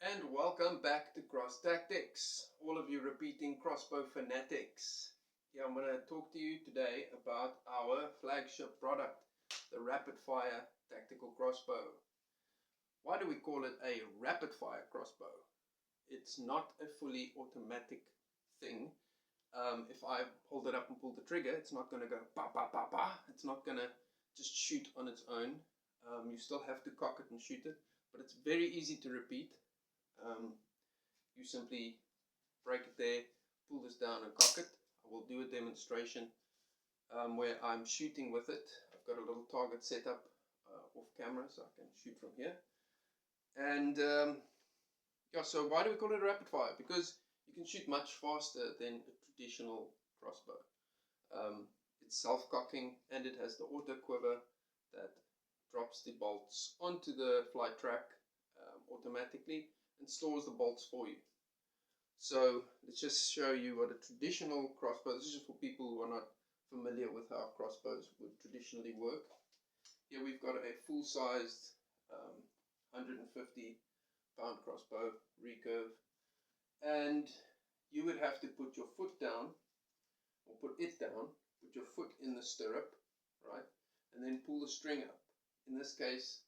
And welcome back to Cross Tactics, all of you repeating crossbow fanatics. Yeah, I'm going to talk to you today about our flagship product, the rapid fire tactical crossbow. Why do we call it a rapid fire crossbow? It's not a fully automatic thing. If I hold it up and pull the trigger, it's not going to go pa pa pa pa. It's not going to just shoot on its own. You still have to cock it and shoot it, but it's very easy to repeat. You simply break it there, pull this down and cock it. I will do a demonstration where I'm shooting with it. I've got a little target set up off camera so I can shoot from here. And yeah, so why do we call it a rapid fire? Because you can shoot much faster than a traditional crossbow. It's self-cocking and it has the Auto-Quiver that drops the bolts onto the flight track automatically and stores the bolts for you. So let's just show you what a traditional crossbow, this is just for people who are not familiar with how crossbows would traditionally work. Here we've got a full-sized 150 pound crossbow recurve, and you would have to put your foot down, or put it down, put your foot in the stirrup, right, and then pull the string up. In this case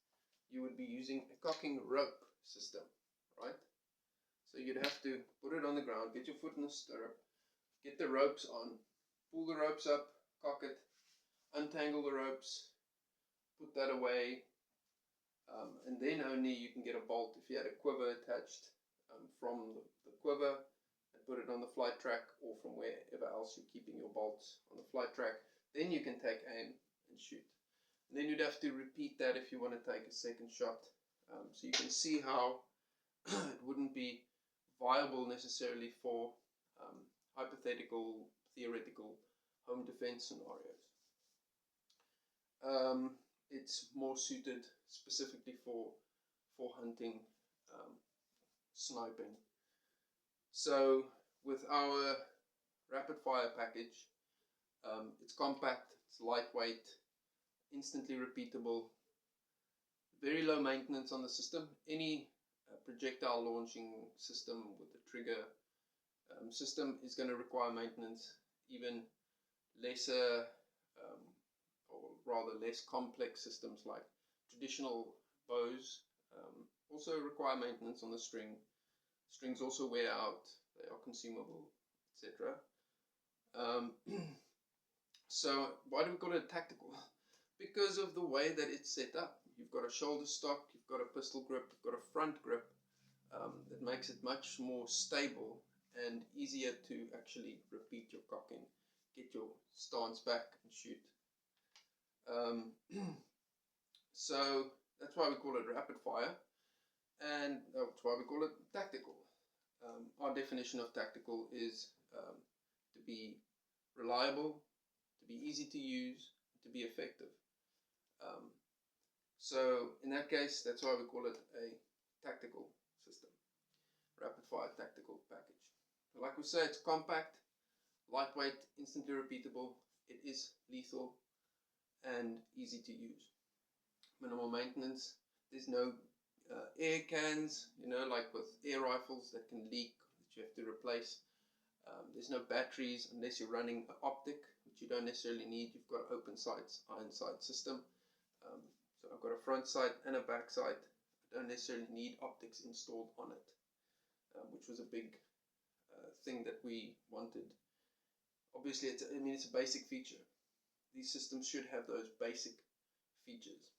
you would be using a cocking rope system, right? So you'd have to put it on the ground, get your foot in the stirrup, get the ropes on, pull the ropes up, cock it, untangle the ropes, put that away, and then only you can get a bolt if you had a quiver attached from the quiver and put it on the flight track, or from wherever else you're keeping your bolts on the flight track. Then you can take aim and shoot. And then you'd have to repeat that if you want to take a second shot. So you can see how it wouldn't be viable necessarily for hypothetical, theoretical home defense scenarios. It's more suited specifically for hunting, sniping. So with our rapid fire package, it's compact, it's lightweight, instantly repeatable, very low maintenance on the system. Any projectile launching system with a trigger system is going to require maintenance. Even lesser or rather less complex systems like traditional bows also require maintenance on the string. Strings also wear out, they are consumable, etc. So why do we call it tactical? Because of the way that it's set up. You've got a shoulder stock, you've got a pistol grip, you've got a front grip that makes it much more stable and easier to actually repeat your cocking, get your stance back and shoot. So that's why we call it rapid fire, and that's why we call it tactical. Our definition of tactical is to be reliable, to be easy to use, to be effective. So in that case, that's why we call it a tactical system, rapid fire tactical package. So like we say, it's compact, lightweight, instantly repeatable, it is lethal and easy to use. Minimal maintenance. There's no air cans, like with air rifles that can leak, that you have to replace. There's no batteries unless you're running an optic, which you don't necessarily need. You've got an open sights, iron sight system. So I've got a front sight and a back sight. I don't necessarily need optics installed on it, which was a big thing that we wanted. Obviously, it's a basic feature. These systems should have those basic features.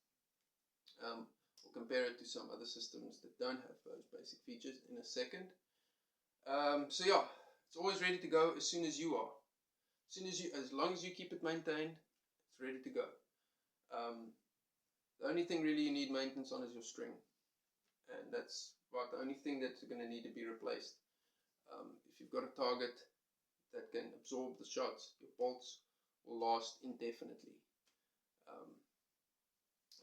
We'll compare it to some other systems that don't have those basic features in a second. So yeah, it's always ready to go as soon as you are. As long as you keep it maintained, it's ready to go. The only thing really you need maintenance on is your string, and that's about the only thing that's going to need to be replaced. If you've got a target that can absorb the shots, your bolts will last indefinitely.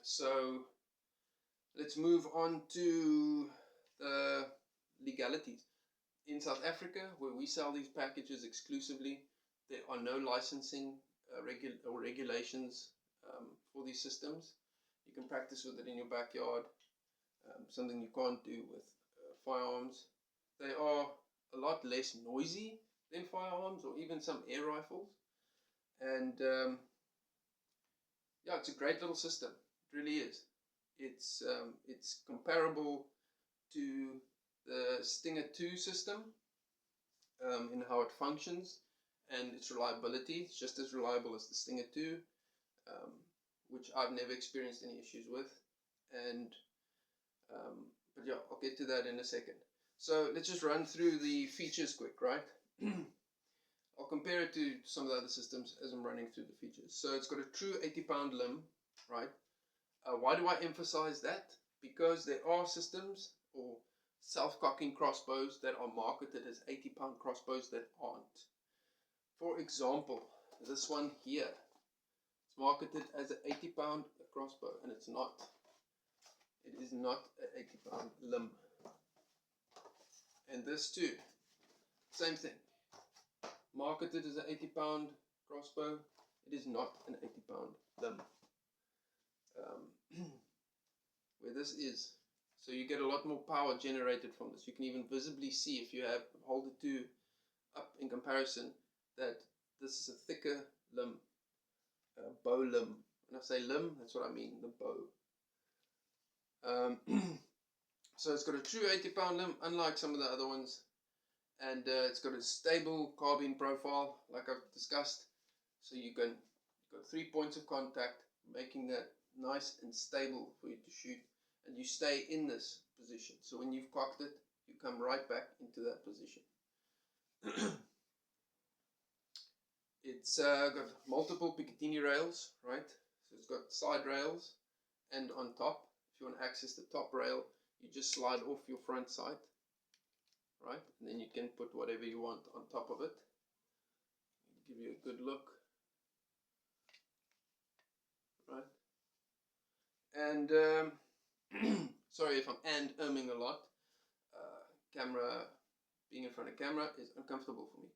So let's move on to the legalities. In South Africa, where we sell these packages exclusively, there are no licensing regulations for these systems. You can practice with it in your backyard, something you can't do with firearms. They are a lot less noisy than firearms or even some air rifles. And yeah, it's a great little system. It really is. It's comparable to the Stinger 2 system in how it functions and its reliability. It's just as reliable as the Stinger 2, which I've never experienced any issues with. And but yeah, I'll get to that in a second. So let's just run through the features quick, right? I'll compare it to some of the other systems as I'm running through the features. So it's got a true 80-pound limb, right? Why do I emphasize that? Because there are systems or self-cocking crossbows that are marketed as 80-pound crossbows that aren't. For example, this one here, it's marketed as an 80-pound crossbow, and it's not. It is not an 80-pound limb. And this too, same thing. Marketed as an 80-pound crossbow, it is not an 80-pound limb. Where this is, so you get a lot more power generated from this. You can even visibly see, if you hold the two up in comparison, that this is a thicker limb, bow limb. When I say limb, that's what I mean, the bow. So it's got a true 80-pound limb, unlike some of the other ones. And it's got a stable carbine profile, like I've discussed. So you've got 3 points of contact, making that nice and stable for you to shoot. And you stay in this position. So when you've cocked it, you come right back into that position. It's got multiple Picatinny rails, right? So it's got side rails and on top. If you want to access the top rail, you just slide off your front sight, right? And then you can put whatever you want on top of it. Give you a good look, right? And sorry if I'm umming a lot. Being in front of camera is uncomfortable for me.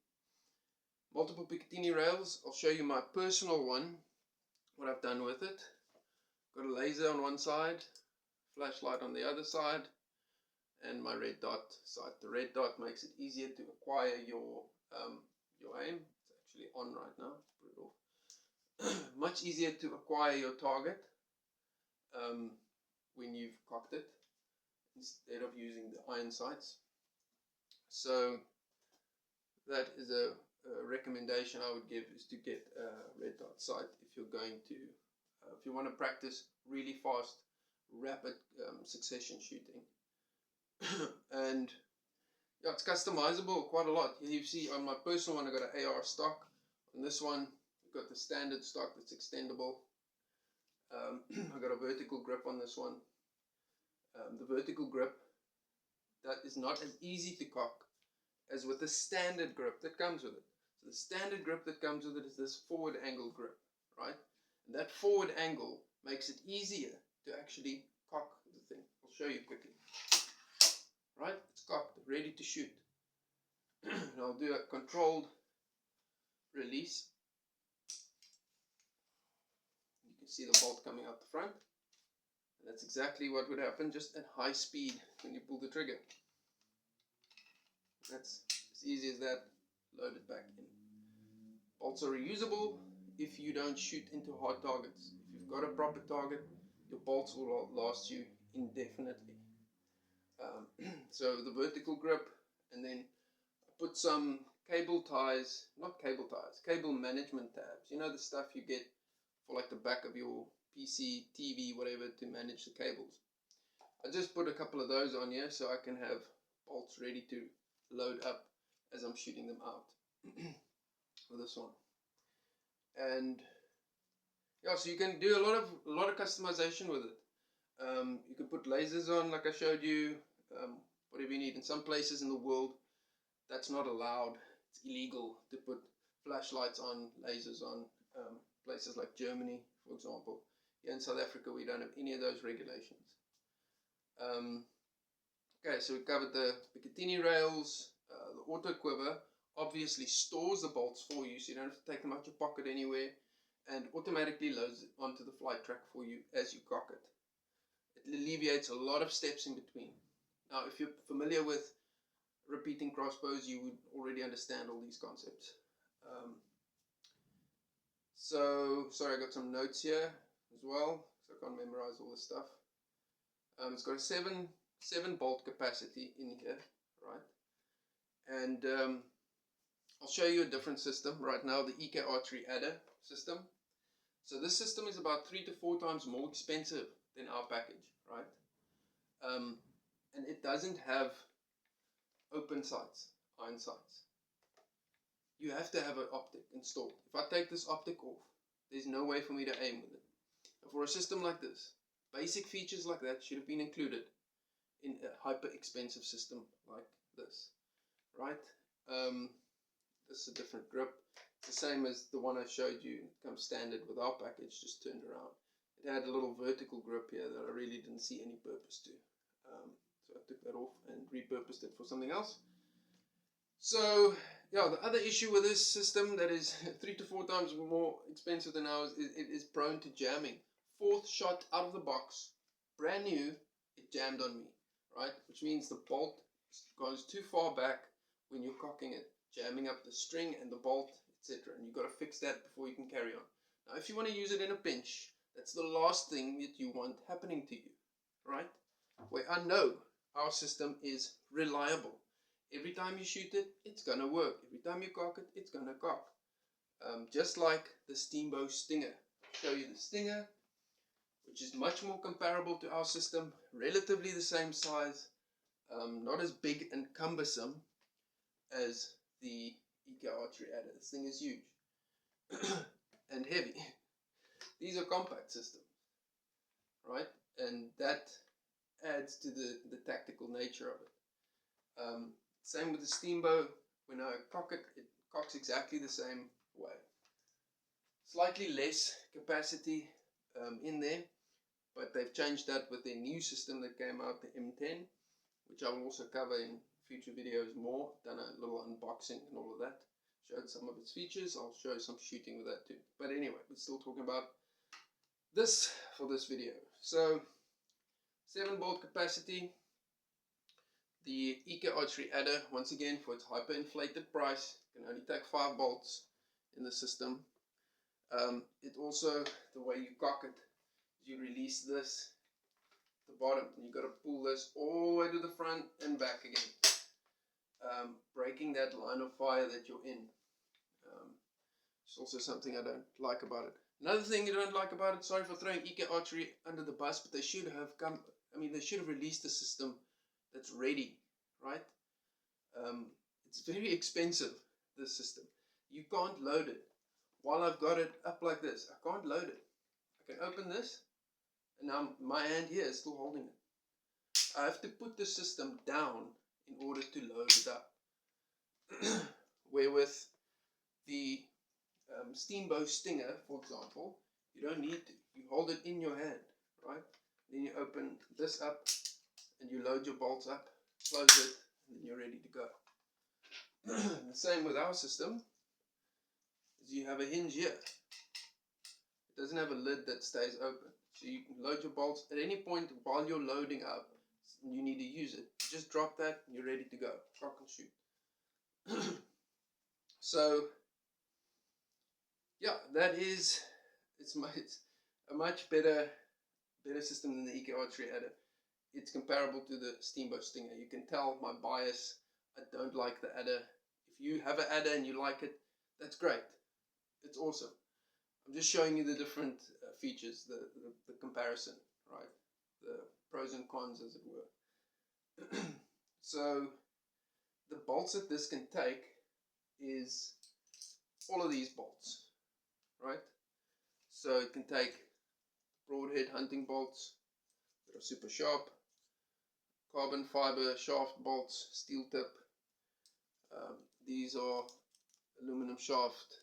Multiple Picatinny rails. I'll show you my personal one, what I've done with it. Got a laser on one side, flashlight on the other side, and my red dot sight. The red dot makes it easier to acquire your aim. It's actually on right now. Put it off. Much easier to acquire your target when you've cocked it, instead of using the iron sights. So that is a recommendation I would give, is to get a red dot sight if you're going to, if you want to practice really fast, rapid succession shooting. And yeah, it's customizable quite a lot. You see on my personal one I got an AR stock. On this one I've got the standard stock that's extendable. I got a vertical grip on this one. The vertical grip, that is not as easy to cock as with the standard grip that comes with it. So the standard grip that comes with it is this forward angle grip, right? And that forward angle makes it easier to actually cock the thing. I'll show you quickly. Right, it's cocked, ready to shoot. And I'll do a controlled release. You can see the bolt coming out the front. And that's exactly what would happen just at high speed when you pull the trigger. That's as easy as that. Load it back in. Bolts are reusable if you don't shoot into hard targets. If you've got a proper target, your bolts will last you indefinitely. So the vertical grip, and then I put some cable ties, not cable ties, cable management tabs. You know, the stuff you get for like the back of your PC, TV, whatever, to manage the cables. I just put a couple of those on here so I can have bolts ready to load up as I'm shooting them out for this one. And yeah, so you can do a lot of customization with it. You can put lasers on, like I showed you, whatever you need. In some places in the world, that's not allowed. It's illegal to put flashlights on, lasers on. Places like Germany, for example. Here in South Africa, we don't have any of those regulations. Okay, so we covered the Picatinny rails. The Auto-Quiver obviously stores the bolts for you, so you don't have to take them out your pocket anywhere, and automatically loads it onto the flight track for you as you cock it. It alleviates a lot of steps in between. Now, if you're familiar with repeating crossbows, you would already understand all these concepts. So, sorry, I got some notes here as well, so I can't memorize all this stuff. It's got a 7 bolt capacity in here, right? And I'll show you a different system right now, the EK archery adder system. So this system is about 3 to 4 times more expensive than our package, right? And it doesn't have open sights, iron sights. You have to have an optic installed. If I take this optic off, there's no way for me to aim with it. And for a system like this, basic features like that should have been included in a hyper expensive system like this, right? This is a different grip. It's the same as the one I showed you. It comes standard with our package, just turned around. It had a little vertical grip here that I really didn't see any purpose to. So I took that off and repurposed it for something else. So yeah, the other issue with this system that is 3 to 4 times more expensive than ours is it is prone to jamming. 4th shot out of the box, brand new, it jammed on me, right? Which means the bolt goes too far back when you're cocking it, jamming up the string and the bolt, etc. And you've got to fix that before you can carry on. Now, if you want to use it in a pinch, that's the last thing that you want happening to you, right? Where I know our system is reliable. Every time you shoot it, it's going to work. Every time you cock it, it's going to cock. Just like the Steamboat Stinger. I'll show you the Stinger, which is much more comparable to our system, relatively the same size, not as big and cumbersome as the EK archery adder. This thing is huge and heavy. These are compact systems, right? And that adds to the tactical nature of it. Same with the Steamboat. When I cock it, it cocks exactly the same way. Slightly less capacity in there, but they've changed that with their new system that came out, the M10, which I will also cover in future videos more. Done a little unboxing and all of that. Showed some of its features. I'll show some shooting with that too. But anyway, we're still talking about this for this video. So 7 bolt capacity. The EK archery adder, once again, for its hyperinflated price, can only take 5 bolts in the system. It also, the way you cock it, you release this at the bottom, and you've got to pull this all the way to the front and back again, breaking that line of fire that you're in. It's also something I don't like about it. Another thing you don't like about it, sorry for throwing EK archery under the bus, but they should have they should have released a system that's ready, right? It's very expensive, this system. You can't load it. While I've got it up like this, I can't load it. I can open this, and now my hand here is still holding it. I have to put the system down in order to load it up. Where with the Steamboat Stinger, for example, you don't need to. You hold it in your hand, right? Then you open this up, and you load your bolts up, close it, and then you're ready to go. The same with our system, is you have a hinge here. It doesn't have a lid that stays open. So you can load your bolts at any point while you're loading up. You need to use it. Just drop that, and you're ready to go. Cock and shoot. So, yeah, it's a much better system than the EK archery adder. It's comparable to the Steamboat Stinger. You can tell my bias. I don't like the adder. If you have an adder and you like it, that's great. It's awesome. I'm just showing you the different features, the comparison, right? The pros and cons, as it were. So the bolts that this can take is all of these bolts, right? So it can take broadhead hunting bolts that are super sharp, carbon fiber shaft bolts, steel tip. These are aluminum shaft,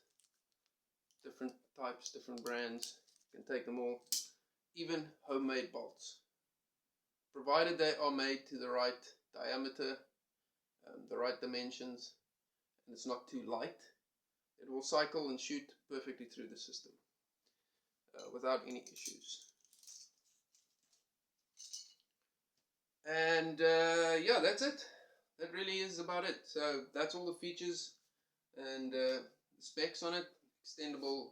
different types, different brands. You can take them all. Even homemade bolts, provided they are made to the right diameter, the right dimensions, and it's not too light, it will cycle and shoot perfectly through the system without any issues. And yeah, that's it. That really is about it. So that's all the features and specs on it. Extendable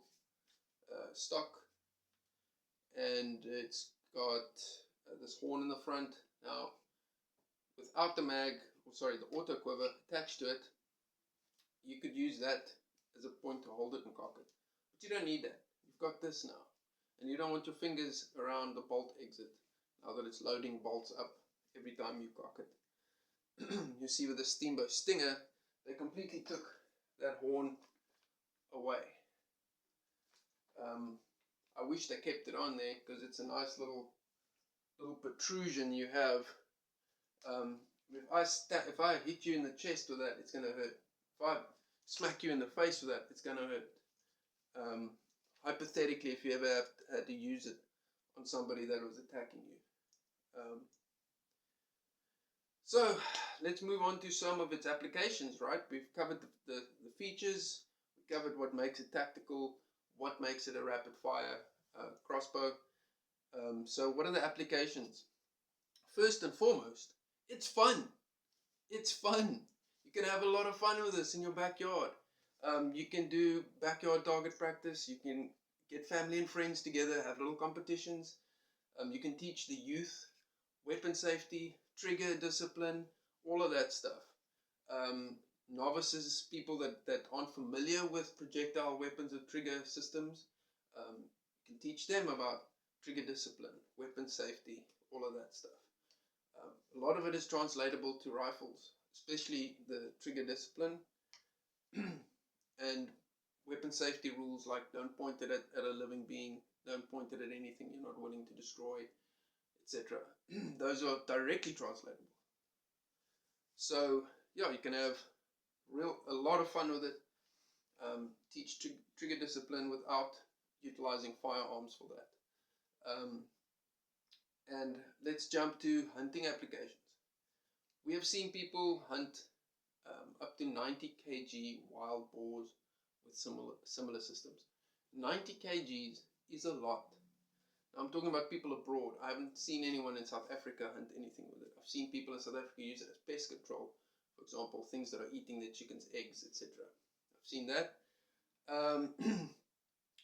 stock, and it's got this horn in the front. Now, without the mag, or sorry, the Auto-Quiver attached to it, you could use that as a point to hold it and cock it. But you don't need that. You've got this now. And you don't want your fingers around the bolt exit now that it's loading bolts up every time you cock it. You see with the Steamboat Stinger, they completely took that horn away. I wish they kept it on there because it's a nice little protrusion you have. If I hit you in the chest with that, it's going to hurt. If I smack you in the face with that, it's going to hurt. Hypothetically, if you ever had to use it on somebody that was attacking you. So let's move on to some of its applications, right? We've covered the features, we covered what makes it tactical, what makes it a rapid fire crossbow. So what are the applications? First and foremost, it's fun. It's fun. You can have a lot of fun with this in your backyard. You can do backyard target practice. You can get family and friends together, have little competitions. You can teach the youth weapon safety, trigger discipline, all of that stuff. Novices, people that aren't familiar with projectile weapons or trigger systems, you can teach them about trigger discipline, weapon safety, all of that stuff. A lot of it is translatable to rifles, especially the trigger discipline and weapon safety rules like don't point it at a living being, don't point it at anything you're not willing to destroy, etc. Those are directly translatable. So yeah, you can have a lot of fun with it. Teach trigger discipline without utilizing firearms for that. And let's jump to hunting applications. We have seen people hunt up to 90 kg wild boars with similar systems. 90 kgs is a lot. Now, I'm talking about people abroad. I haven't seen anyone in South Africa hunt anything with it. I've seen people in South Africa use it as pest control. For example, things that are eating their chickens' eggs, etc. I've seen that.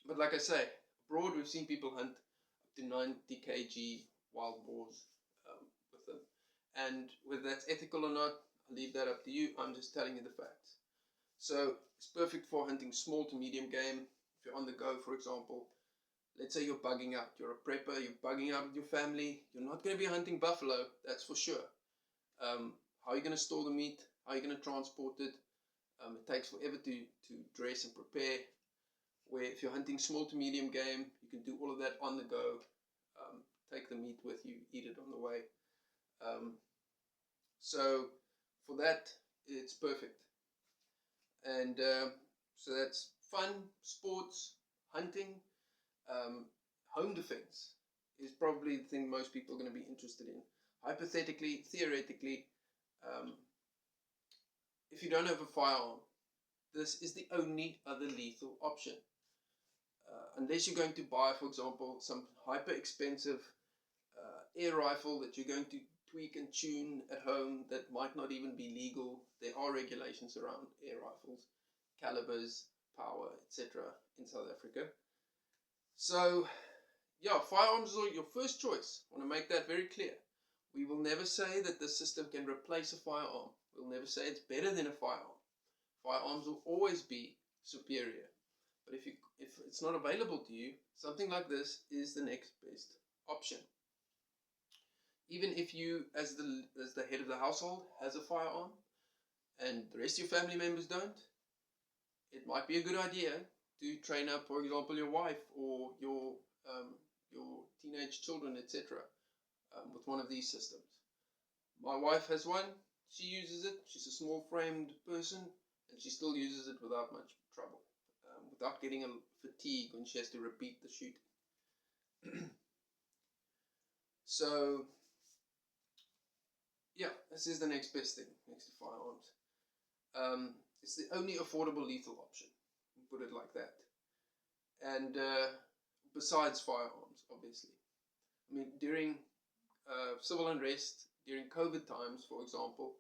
But like I say, abroad we've seen people hunt up to 90 kg wild boars with them. And whether that's ethical or not, I'll leave that up to you. I'm just telling you the facts. So it's perfect for hunting small to medium game. If you're on the go, for example, let's say you're bugging out. You're a prepper, you're bugging out with your family. You're not going to be hunting buffalo, that's for sure. How are you going to store the meat? How are you going to transport it? It takes forever to dress and prepare. Where if you're hunting small to medium game, you can do all of that on the go. Take the meat with you, eat it on the way. So for that, it's perfect. And so that's fun, sports, hunting, home defense is probably the thing most people are going to be interested in. Hypothetically, theoretically, if you don't have a firearm, this is the only other lethal option. Unless you're going to buy, for example, some hyper expensive air rifle that you're going to tweak and tune at home that might not even be legal. There are regulations around air rifles, calibers, power, etc. in South Africa. So yeah, firearms are your first choice. I want to make that very clear. We will never say that the system can replace a firearm. We'll never say it's better than a firearm. Firearms will always be superior. But if it's not available to you, something like this is the next best option. Even if you, as the head of the household, has a firearm, and the rest of your family members don't, it might be a good idea to train up, for example, your wife or your teenage children, etc., with one of these systems. My wife has one. She uses it. She's a small-framed person, and she still uses it without much trouble, without getting a fatigue when she has to repeat the shooting. So yeah, this is the next best thing next to firearms. It's the only affordable lethal option, put it like that. And besides firearms, obviously. I mean, during civil unrest, during COVID times, for example,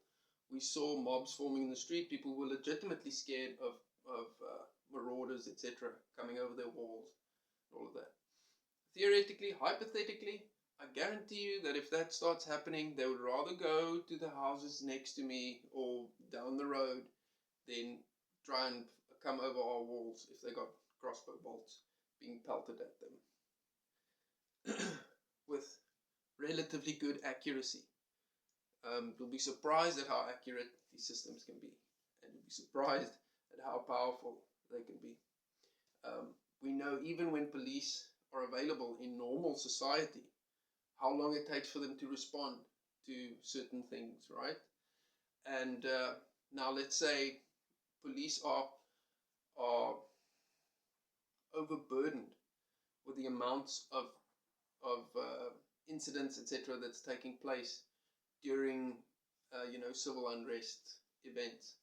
we saw mobs forming in the street. People were legitimately scared of marauders, etc., coming over their walls, all of that. Theoretically, hypothetically, I guarantee you that if that starts happening, they would rather go to the houses next to me or down the road than try and come over our walls if they got crossbow bolts being pelted at them with relatively good accuracy. You'll be surprised at how accurate these systems can be, and you'll be surprised at how powerful they can be. We know even when police are available in normal society, how long it takes for them to respond to certain things, right? And now let's say police are overburdened with the amounts of incidents, etc., that's taking place during civil unrest events.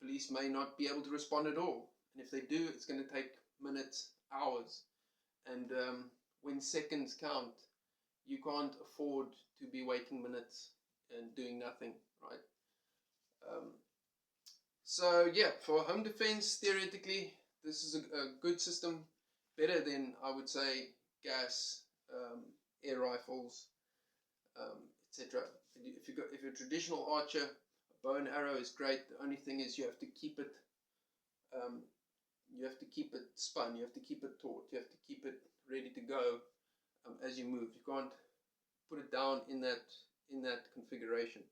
Police may not be able to respond at all, and if they do, it's going to take minutes, hours, and when seconds count, you can't afford to be waiting minutes and doing nothing, right? So yeah, for home defense, theoretically, this is a good system, better than, I would say, gas, air rifles, etc. If you're a traditional archer, a bow and arrow is great. The only thing is you have to keep it spun, you have to keep it taut, you have to keep it ready to go as you move. You can't put it down in that configuration.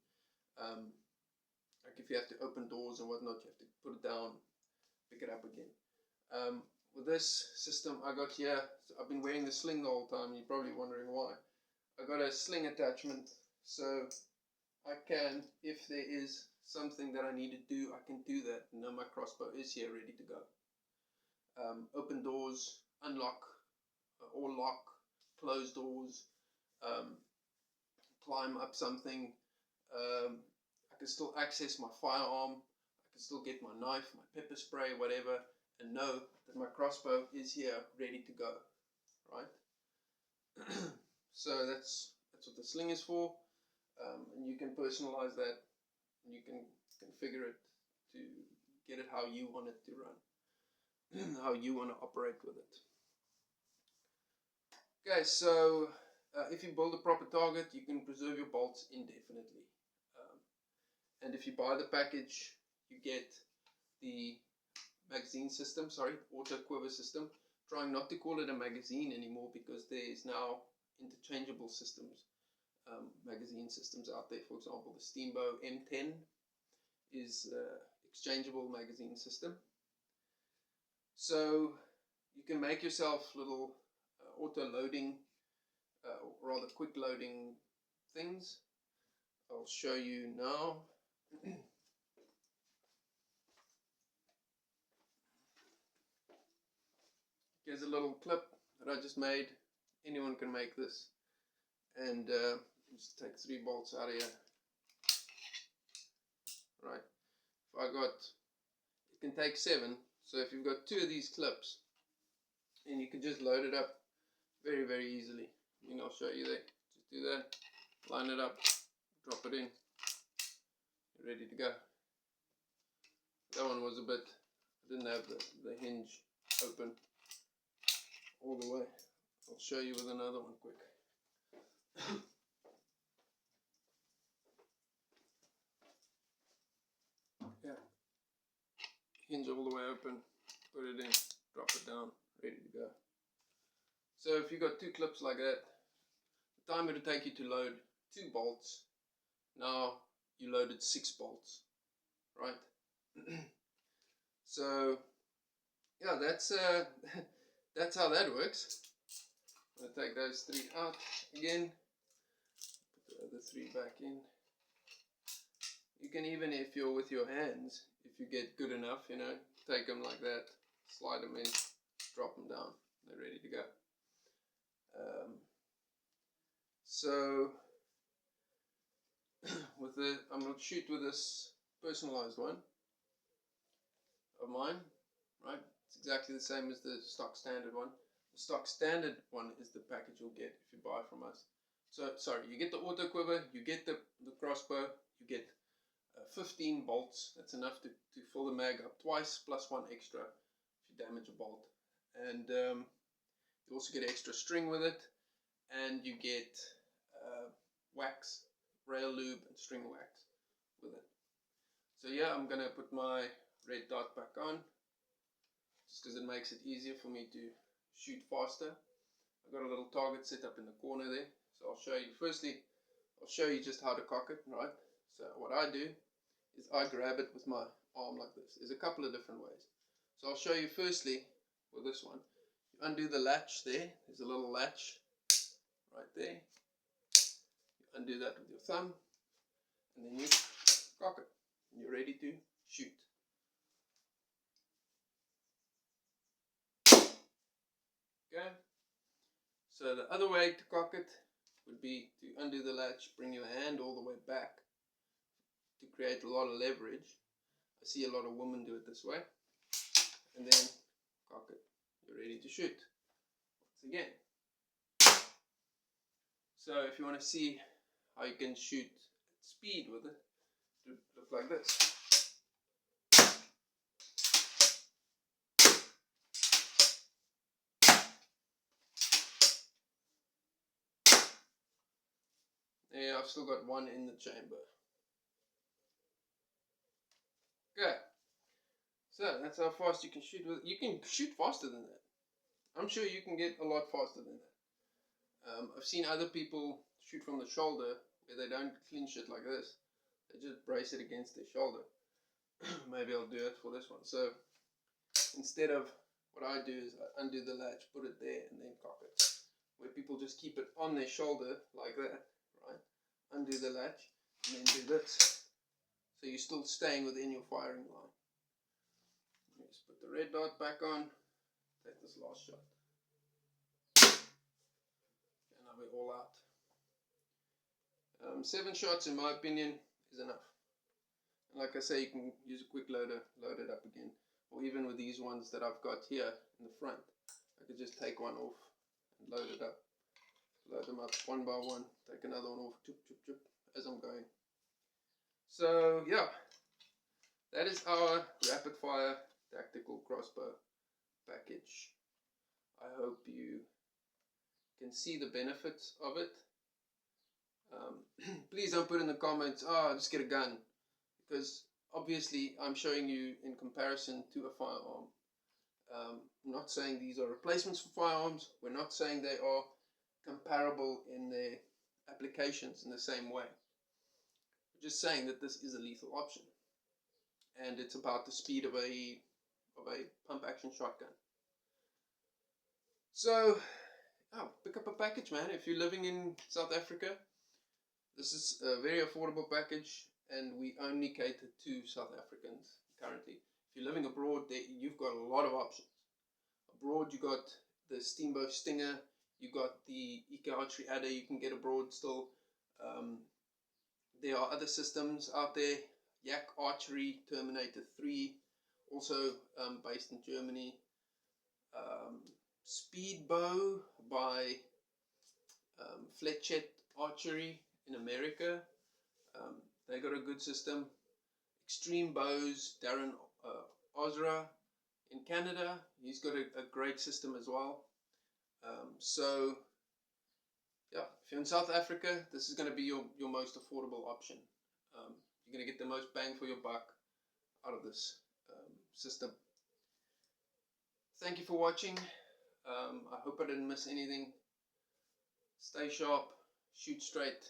Like if you have to open doors and whatnot, you have to put it down, pick it up again. With this system I got here, so I've been wearing the sling the whole time. You're probably wondering why. I got a sling attachment, so I can, if there is something that I need to do, I can do that. Now my crossbow is here ready to go. Open doors, unlock or lock, close doors, climb up something. I can still access my firearm. I can still get my knife, my pepper spray, whatever, and know that my crossbow is here ready to go, right? So that's what the sling is for, and you can personalize that, and you can configure it to get it how you want it to run, how you want to operate with it. Okay, so if you build a proper target, you can preserve your bolts indefinitely. And if you buy the package, you get the magazine system, Auto-Quiver system. Trying not to call it a magazine anymore because there is now interchangeable systems, magazine systems out there. For example, the Steamboat M10 is exchangeable magazine system. So you can make yourself little auto-loading, or rather quick loading things. I'll show you now. Here's a little clip that I just made. Anyone can make this. And just take 3 bolts out of here. Right. It can take 7. So if you've got 2 of these clips, and you can just load it up very, very easily. I'll show you there. Just do that. Line it up. Drop it in. You're ready to go. That one was a bit, I didn't have the hinge open all the way. I'll show you with another one quick. Yeah. Hinge all the way open, put it in, drop it down, ready to go. So if you've got 2 clips like that, the time it would take you to load 2 bolts, now you loaded 6 bolts, right? So yeah, that's how that works. I'm going to take those 3 out again, put the other 3 back in. You can even, if you're with your hands, if you get good enough, take them like that, slide them in, drop them down, they're ready to go. So I'm going to shoot with this personalized one of mine, right? It's exactly the same as the stock standard one. The stock standard one is the package you'll get if you buy from us. So, sorry, you get the Auto-Quiver, you get the crossbow, you get 15 bolts. That's enough to fill the mag up twice, plus one extra if you damage a bolt. And you also get extra string with it, and you get wax, rail lube, and string wax with it. So yeah, I'm going to put my red dot back on, just because it makes it easier for me to shoot faster. I've got a little target set up in the corner there. So I'll show you, firstly, I'll show you just how to cock it, right? So what I do is I grab it with my arm like this. There's a couple of different ways. So I'll show you firstly with this one. You undo the latch there. There's a little latch right there. You undo that with your thumb, and then you cock it. And you're ready to shoot. Okay. So the other way to cock it would be to undo the latch, bring your hand all the way back to create a lot of leverage. I see a lot of women do it this way. And then cock it. You're ready to shoot. Once again. So if you want to see how you can shoot at speed with it, it would look like this. Yeah, I've still got one in the chamber. Okay. So that's how fast you can shoot with it. You can shoot faster than that. I'm sure you can get a lot faster than that. I've seen other people shoot from the shoulder where they don't clinch it like this. They just brace it against their shoulder. Maybe I'll do it for this one. So instead of, what I do is I undo the latch, put it there, and then cock it. Where people just keep it on their shoulder like that, right? Undo the latch, and then do this. So you're still staying within your firing line. Just put the red dot back on. Take this last shot. And now we're all out. 7 shots, in my opinion, is enough. And like I say, you can use a quick loader, load it up again. Or even with these ones that I've got here in the front, I could just take one off and load it up. Load them up one by one, take another one off, chip, chip, chip, as I'm going. So yeah, that is our rapid fire tactical crossbow package. I hope you can see the benefits of it. Please don't put in the comments, oh, just get a gun, because obviously I'm showing you in comparison to a firearm. I'm not saying these are replacements for firearms. We're not saying they are comparable in their applications in the same way. We're just saying that this is a lethal option, and it's about the speed of a pump action shotgun. So pick up a package, man. If you're living in South Africa, this is a very affordable package, and we only cater to South Africans currently. If you're living abroad, you've got a lot of options. Abroad, you got the Steamboat Stinger, you got the EK Archery Adder you can get abroad still. There are other systems out there, Yak Archery Terminator 3, also based in Germany. Speedbow by Fletcher Archery in America. They got a good system. Extreme Bows, Darren Ozra in Canada, he's got a great system as well. So yeah, if you're in South Africa, this is going to be your most affordable option. You're going to get the most bang for your buck out of this system. Thank you for watching. I hope I didn't miss anything. Stay sharp, shoot straight,